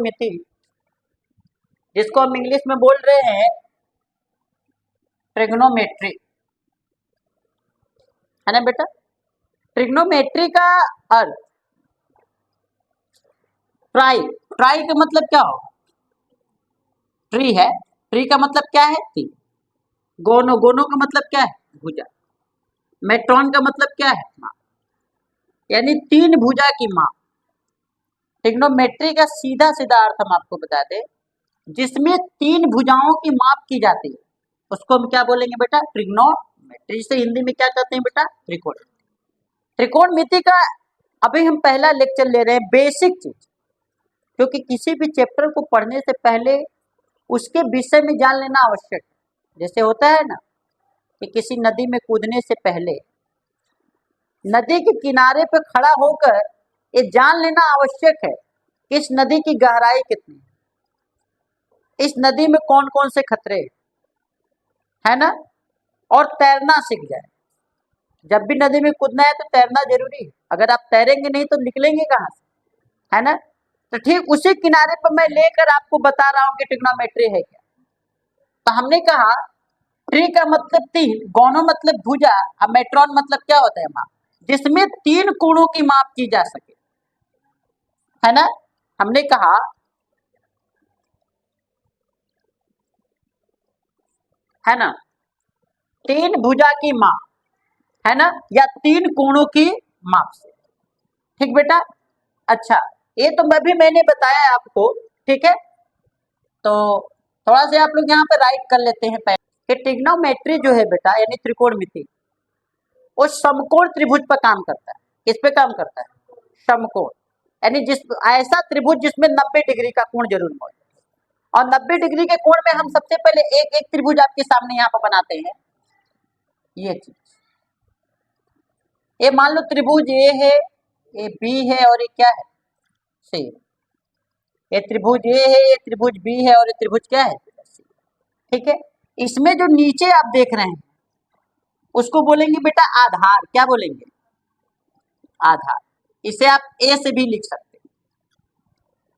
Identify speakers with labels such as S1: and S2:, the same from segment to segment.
S1: त्रिकोणमिति, जिसको हम इंग्लिश में बोल रहे हैं ट्रिग्नोमेट्री, है ना बेटा। ट्रिग्नोमेट्री का अर्थ ट्राई, ट्राई का मतलब क्या हो, ट्री है, ट्री का मतलब क्या है, तीन। गोनो, गोनो का मतलब क्या है, भुजा। मेट्रॉन का मतलब क्या है, माप, यानी तीन भुजा की माप। ट्रिग्नोमेट्री का सीधा सीधा अर्थ हम आपको बता दें, जिसमें तीन भुजाओं की माप की जाती है उसको हम क्या बोलेंगे बेटा, ट्रिग्नोमेट्री। से हिंदी में क्या कहते हैं बेटा, त्रिकोण। त्रिकोणमिति का अभी हम पहला लेक्चर ले रहे हैं, बेसिक चीज, क्योंकि किसी भी चैप्टर को पढ़ने से पहले उसके विषय में जान लेना आवश्यक है। जैसे होता है ना कि किसी नदी में कूदने से पहले नदी के किनारे पर खड़ा होकर ये जान लेना आवश्यक है कि इस नदी की गहराई कितनी है, इस नदी में कौन कौन से खतरे है ना, और तैरना सीख जाए। जब भी नदी में कूदना है तो तैरना जरूरी है, अगर आप तैरेंगे नहीं तो निकलेंगे कहाँ से, है ना। तो ठीक उसी किनारे पर मैं लेकर आपको बता रहा हूँ कि ट्रिग्नोमेट्री है क्या। तो हमने कहा ट्री का मतलब तीन, गोनो मतलब भुजा, और मेट्रॉन मतलब क्या होता है, माप, जिसमें तीन कोणों की माप की जा सके, है ना। हमने कहा है ना, तीन भुजा की माप, है ना, या तीन कोणों की माप से, ठीक बेटा। अच्छा, ये तो मैंने बताया आपको, ठीक है। तो थोड़ा सा आप लोग यहाँ पे राइट कर लेते हैं पहले कि ट्रिग्नोमेट्री जो है बेटा, यानी त्रिकोणमिति, वो समकोण त्रिभुज पर काम करता है। किस पे काम करता है, समकोण, यानी जिस ऐसा त्रिभुज जिसमें 90 डिग्री का कोण जरूर मौजूद, और 90 डिग्री के कोण में हम सबसे पहले एक एक त्रिभुज आपके सामने यहाँ पर बनाते हैं। ये चीज, ये मान लो त्रिभुज ए है, ये बी है, और ये क्या है, सी। ये त्रिभुज ए है, ये त्रिभुज बी है, और ये त्रिभुज क्या है, सी। ठीक है। इसमें जो नीचे आप देख रहे हैं उसको बोलेंगे बेटा आधार। क्या बोलेंगे, आधार। इसे आप ए से भी लिख सकते हैं।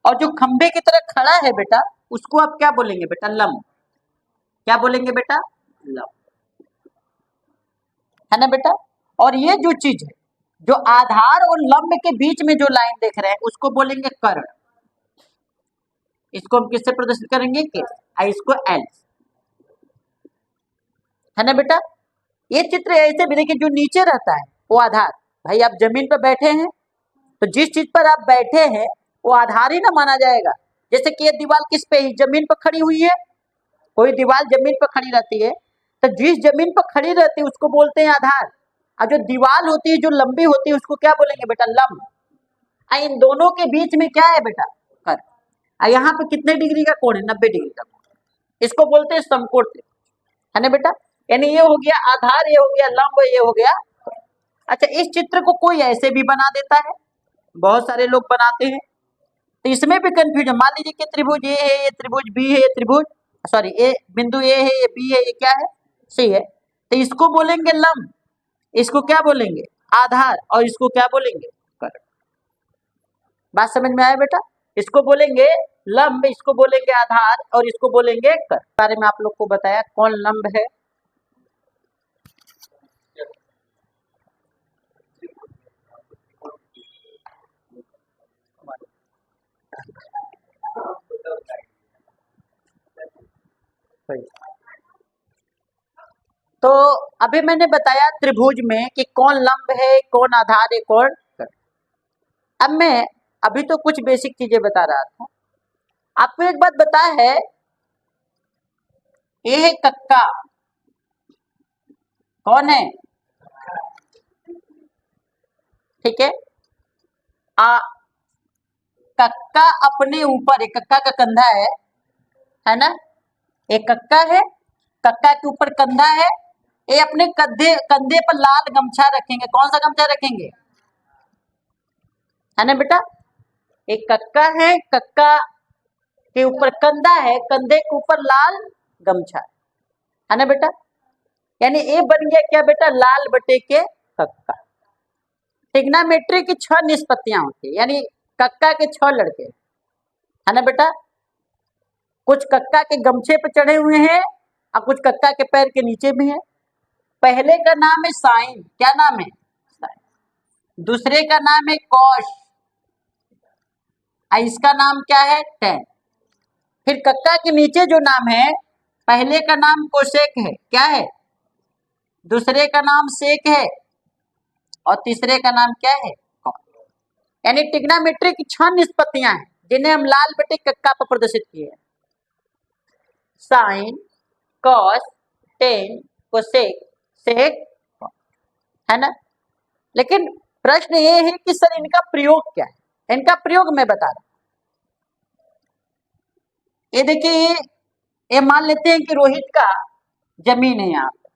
S1: और जो खंबे की तरह खड़ा है बेटा, उसको आप क्या बोलेंगे बेटा, लंब। क्या बोलेंगे बेटा, लंब, है ना बेटा। और ये जो चीज है, जो आधार और लंब के बीच में जो लाइन देख रहे हैं उसको बोलेंगे कर्ण। इसको हम किससे प्रदर्शित करेंगे, के, और इसको एल, है ना बेटा। ये चित्र ऐसे भी देखिए, जो नीचे रहता है वो आधार। भाई आप जमीन पर बैठे हैं तो जिस चीज पर आप बैठे हैं वो आधार ही ना माना जाएगा। जैसे कि ये दीवार किस पे है, जमीन पर खड़ी हुई है, कोई दीवार जमीन पर खड़ी रहती है तो जिस जमीन पर खड़ी रहती है उसको बोलते हैं आधार। और जो दीवार होती है जो लंबी होती है उसको क्या बोलेंगे बेटा, लंब। इन दोनों के बीच में क्या है बेटा, कर्ण। यहाँ पे कितने डिग्री का कोण है, 90 डिग्री का कोण, इसको बोलते हैं समकोण त्रिभुज, है ना बेटा। यानी ये हो गया आधार, ये हो गया लंब, ये हो गया। अच्छा, इस चित्र को कोई ऐसे भी बना देता है, बहुत सारे लोग बनाते हैं, तो इसमें भी कंफ्यूजन। मान लीजिए कि त्रिभुज ए है, ये त्रिभुज बी है, ये त्रिभुज सॉरी ए बिंदु ए है, ये बी है, ये क्या है, सी है, तो इसको बोलेंगे लंब, इसको क्या बोलेंगे, आधार, और इसको क्या बोलेंगे, कर्ण। बात समझ में आया बेटा। इसको बोलेंगे लंब, इसको बोलेंगे आधार, और इसको बोलेंगे कर्ण। बारे में आप लोग को बताया कौन लंब है, तो अभी मैंने बताया त्रिभुज में कि कौन लंब है, कौन आधार है, कौन कर्ण। अब मैं अभी तो कुछ बेसिक चीजें बता रहा था, आपको एक बात बता है, ये है कक्का, कौन है, ठीक है। आ कक्का अपने ऊपर, एक कक्का का कंधा है ना, एक कक्का है, कक्का के ऊपर कंधा है, ये अपने कंधे कंधे पर लाल गमछा रखेंगे। कौन सा गमछा रखेंगे, है ना बेटा। एक कक्का है, कक्का के ऊपर कंधा है, कंधे के ऊपर लाल गमछा, है ना बेटा। यानी ये बन गया क्या बेटा, लाल बटे के कक्का। ट्रिग्नोमेट्री की 6 निष्पत्तियां होती है, यानी कक्का के 6 लड़के, है ना बेटा। कुछ कक्का के गमछे पे चढ़े हुए हैं और कुछ कक्का के पैर के नीचे भी है। पहले का नाम है साइन, क्या नाम है? साइन। दूसरे का नाम है कॉश, और इसका नाम क्या है? टेन। फिर कक्का के नीचे जो नाम है, पहले का नाम कोसेक है, क्या है? दूसरे का नाम सेक है और तीसरे का नाम क्या है? कॉस। यानी ट्रिग्नोमेट्री की 6 निष्पत्तियां हैं जिन्हें हम लाल बटे कक्का पर प्रदर्शित किए हैं। साइन, कॉस, टेन, कोसेक, सेक, है ना। लेकिन प्रश्न ये है कि सर इनका प्रयोग क्या है? इनका प्रयोग मैं बता रहा हूं। ये देखिए, ये मान लेते हैं कि रोहित का जमीन है यहाँ पे,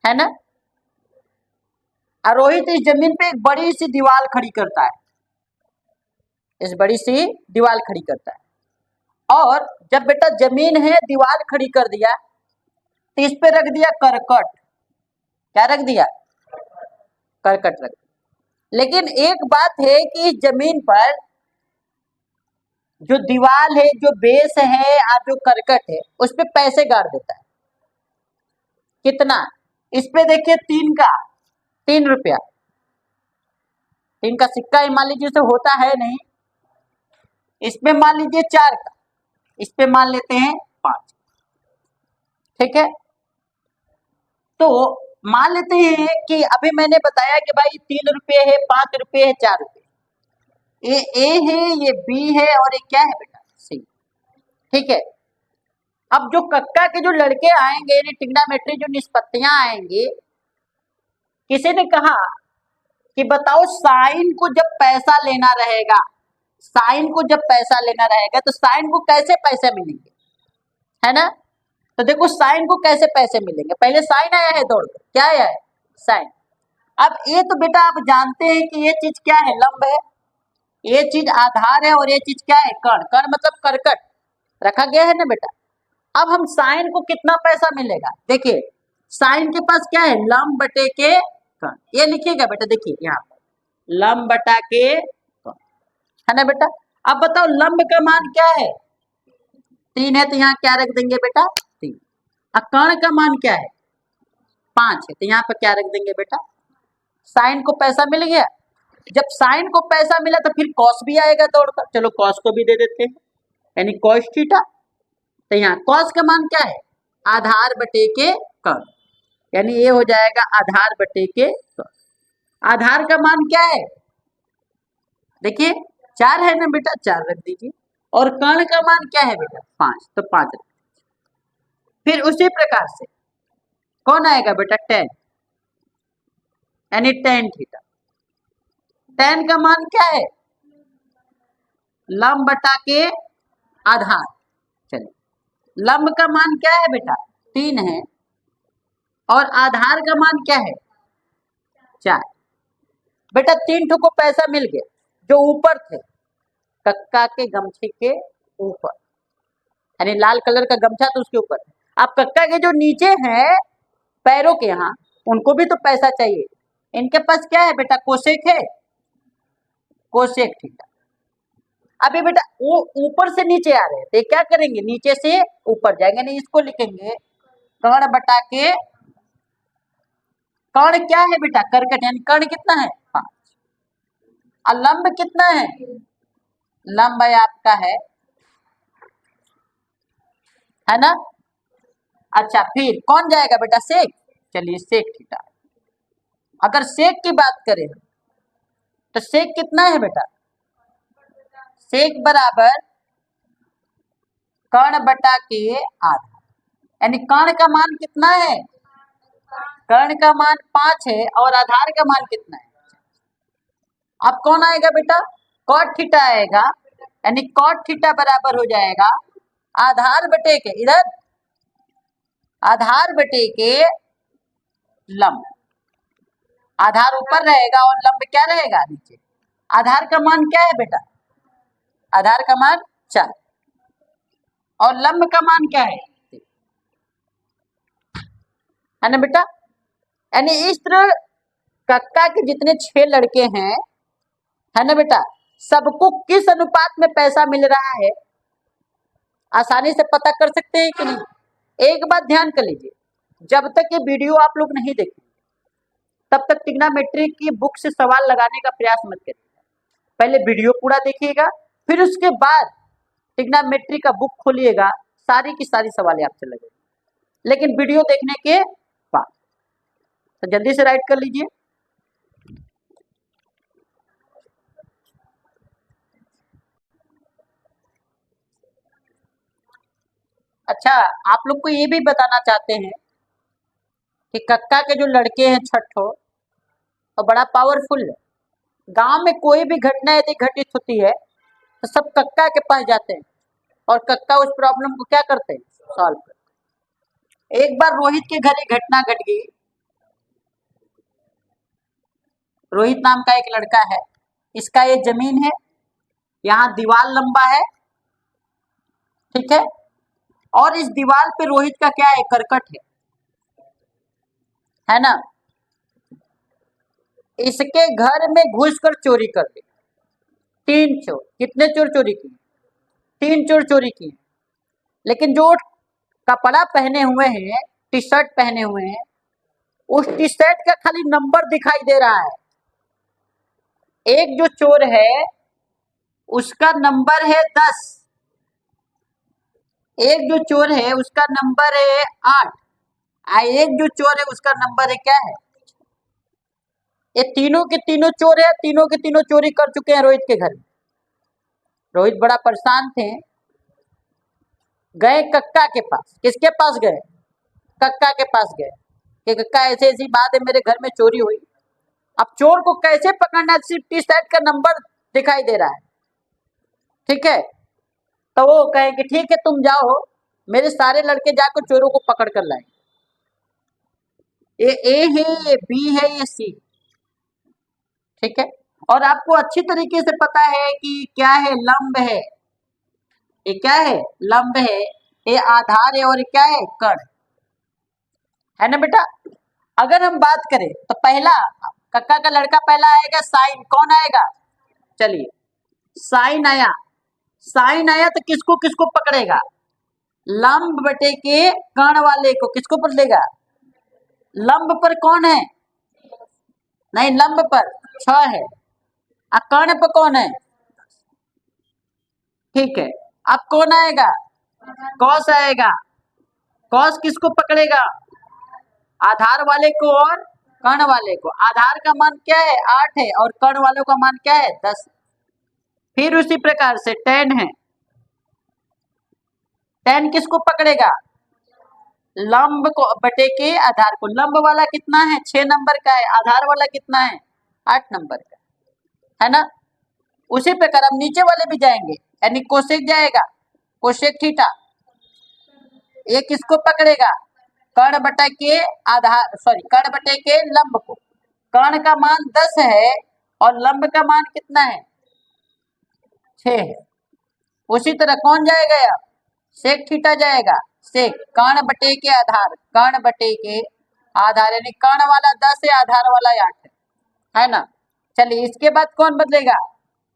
S1: है ना। और रोहित इस जमीन पे एक बड़ी सी दीवार खड़ी करता है, इस बड़ी सी दीवार खड़ी करता है। और जब बेटा जमीन है दीवार खड़ी कर दिया तो इस पे रख दिया करकट, क्या रख दिया? करकट रख दिया। लेकिन एक बात है कि इस जमीन पर जो दीवार है, जो बेस है और जो करकट है, उस पे पैसे गाड़ देता है। कितना? इस पे देखिए 3 रुपया, 3 का सिक्का मान लीजिए से होता है नहीं, इसमें मान लीजिए 4 का, इस पे मान लेते हैं 5, ठीक है। तो मान लेते हैं कि अभी मैंने बताया कि भाई 3 रुपये है, 5 रुपये है, 4 रुपये, ये ए है, ये बी है और ये क्या है बेटा? सी, ठीक है। अब जो कक्का के जो लड़के आएंगे, ट्रिग्नोमेट्री जो निष्पत्तियां आएंगी, किसी ने कहा कि बताओ साइन को जब पैसा लेना रहेगा, साइन को जब पैसा लेना रहेगा तो साइन को कैसे पैसे मिलेंगे, है ना। तो देखो साइन को कैसे पैसे मिलेंगे, पहले साइन आया है दौड़ कर, क्या आया है? साइन। अब ये तो बेटा आप जानते हैं कि ये चीज क्या है? लंब है, ये चीज आधार है और ये चीज क्या है? कर्ण। कर्ण मतलब करकट रखा गया है ना बेटा। अब हम साइन को कितना पैसा मिलेगा, देखिए साइन के पास क्या है? लंब बटे के कर्ण, ये लिखिएगा बेटा, देखिए यहाँ लंब बटा के कर्ण, है ना बेटा। अब बताओ लंब का मान क्या है? 3 है तो यहाँ क्या रख देंगे बेटा? 3। और कर्ण का मान क्या है? 5 है तो यहाँ पर क्या रख देंगे बेटा? साइन को पैसा मिल गया। जब साइन को पैसा मिला तो फिर कॉस भी आएगा दौड़कर, चलो कॉस को भी दे देते हैं, यानी कॉस थीटा। तो यहाँ कॉस का मान क्या है? आधार बटे के कर्ण, यानी ये हो जाएगा आधार बटे के कर्ण। आधार का मान क्या है? देखिए 4 है ना बेटा, 4 रख दीजिए। और कर्ण का मान क्या है बेटा? 5, तो 5 रख दीजिए। फिर उसी प्रकार से कौन आएगा बेटा? 10, यानी tan थीटा। tan का मान क्या है? लंब बटा के आधार। चलिए लंब का मान क्या है बेटा? 3 है और आधार का मान क्या है? 4। बेटा 3 ठो को पैसा मिल गया जो ऊपर थे, कक्का के गमछे के ऊपर, यानी लाल कलर का गमछा तो उसके ऊपर। अब कक्का के जो नीचे हैं पैरों के यहाँ, उनको भी तो पैसा चाहिए। इनके पास क्या है बेटा? कोसेक है, कोसेक थीटा। अभी बेटा वो ऊपर से नीचे आ रहे हैं तो क्या करेंगे? नीचे से ऊपर जाएंगे, नहीं इसको लिखेंगे कर्ण बटा के, कर्ण क्या है बेटा? करकट, यानी कर्ण कितना है? 5। और लंब कितना है? लंब है आपका है ना। अच्छा फिर कौन जाएगा बेटा? सेक। चलिए सेक थीटा। अगर सेक की बात करें तो सेक कितना है बेटा? सेक बराबर कर्ण बटा के आधा, यानी कर्ण का मान कितना है? कर्ण का मान 5 है और आधार का मान कितना है? अब कौन आएगा बेटा? कॉट थीटा आएगा, यानी कॉट थीटा बराबर हो जाएगा आधार बटे के, इधर आधार बटे के लंब। आधार ऊपर रहेगा और लंब क्या रहेगा? नीचे। आधार का मान क्या है बेटा? आधार का मान 4 और लंब का मान क्या है ना बेटा। यानी इस तरह कक्का के जितने 6 लड़के हैं, है ना बेटा, सबको किस अनुपात में पैसा मिल रहा है आसानी से पता कर सकते हैं कि नहीं। एक बात ध्यान कर लीजिए, जब तक ये वीडियो आप लोग नहीं देखें तब तक ट्रिग्नोमेट्री की बुक से सवाल लगाने का प्रयास मत करिएगा। पहले वीडियो पूरा देखिएगा, फिर उसके बाद ट्रिग्नोमेट्री का बुक खोलिएगा, सारी की सारी सवाल आपसे लगेंगे, लेकिन वीडियो देखने के बाद। तो जल्दी से राइट कर लीजिए। अच्छा, आप लोग को ये भी बताना चाहते हैं कि कक्का के जो लड़के हैं छठो और बड़ा पावरफुल है। गांव में कोई भी घटना यदि घटित होती है तो सब कक्का के पास जाते हैं और कक्का उस प्रॉब्लम को क्या करते हैं, सॉल्व करते हैं। एक बार रोहित के घर एक घटना घट गई। रोहित नाम का एक लड़का है, इसका ये जमीन है, यहाँ दीवार लंबा है, ठीक है, और इस दीवार पे रोहित का क्या है, करकट है ना। इसके घर में घुसकर चोरी कर ली। 3 चोर, कितने चोर चोरी किए, 3 चोर चोरी किए। लेकिन जो कपड़ा पहने हुए हैं, टी शर्ट पहने हुए हैं, उस टी शर्ट का खाली नंबर दिखाई दे रहा है। एक जो चोर है उसका नंबर है 10, एक जो चोर है उसका नंबर है 8, एक जो चोर है उसका नंबर है क्या है। ये तीनों के तीनों चोर है, तीनों के तीनों चोरी कर चुके हैं रोहित के घर में। रोहित बड़ा परेशान थे, गए कक्का के पास। किसके पास गए, कक्का के पास गए कि कक्का ऐसी ऐसी बात है, मेरे घर में चोरी हुई। अब चोर को कैसे पकड़ना, सिर्फ टी शर्ट का नंबर दिखाई दे रहा है, ठीक है। तो वो कहे कि ठीक है तुम जाओ, मेरे सारे लड़के जाकर चोरों को पकड़ कर लाए। ये ए है, ये बी है, ये सी, ठीक है। और आपको अच्छी तरीके से पता है कि क्या है, लंब है। ये क्या है, लंब है, ये आधार है, और ये क्या है, कर्ण है ना बेटा। अगर हम बात करें तो पहला कक्का का लड़का पहला आएगा साइन, कौन आएगा, चलिए साइन आया। साइन आया तो किसको किसको पकड़ेगा, लंब बटे के कर्ण वाले को, किसको पकड़ेगा, लंब पर कौन है, नहीं लंब पर 6 है, कर्ण पर कौन है, ठीक है। अब कौन आएगा, कौस आएगा। कौस किसको पकड़ेगा, आधार वाले को और कर्ण वाले को। आधार का मान क्या है, 8 है, और कर्ण वालों का मान क्या है, 10। फिर उसी प्रकार से tan है, tan किसको पकड़ेगा, लंब को बटे के आधार को। लंब वाला कितना है, 6 नंबर का है, आधार वाला कितना है, 8 नंबर का है ना। उसी प्रकार हम नीचे वाले भी जाएंगे, यानी कोसेक जाएगा, कोसेक थीटा, ये किसको पकड़ेगा, कर्ण बटा के आधार, सॉरी कर्ण बटे के लंब को। कर्ण का मान 10 है और लंब का मान कितना है, 6 है। उसी तरह कौन जाएगा, यार सेक थीटा जाएगा, सेक कर्ण बटे के आधार, कर्ण बटे के आधार, यानी कर्ण वाला 10 है, आधार वाला 8 है ना। चलिए इसके बाद कौन बदलेगा,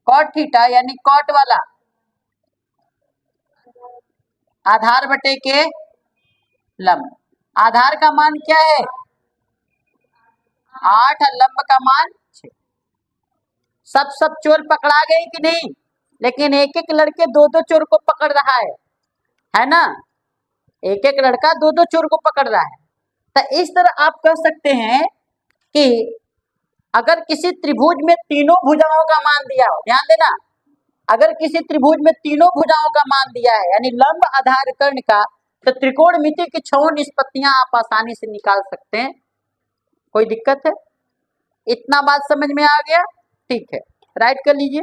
S1: कॉट थीटा, यानी कॉट वाला आधार बटे के लंब। आधार का मान क्या है, 8, और लंब का मान 6। सब चोर पकड़ा गए कि नहीं, लेकिन एक एक लड़के 2-2 चोर को पकड़ रहा है ना, एक एक लड़का 2-2 चोर को पकड़ रहा है। तो इस तरह आप कह सकते हैं कि अगर किसी त्रिभुज में तीनों भुजाओं का मान दिया हो, ध्यान देना, अगर किसी त्रिभुज में तीनों भुजाओं का मान दिया है, यानी लंब आधार कर्ण का, तो त्रिकोणमिति की 6 निष्पत्तियां आप आसानी से निकाल सकते हैं। कोई दिक्कत है, इतना बात समझ में आ गया, ठीक है, राइट कर लीजिए।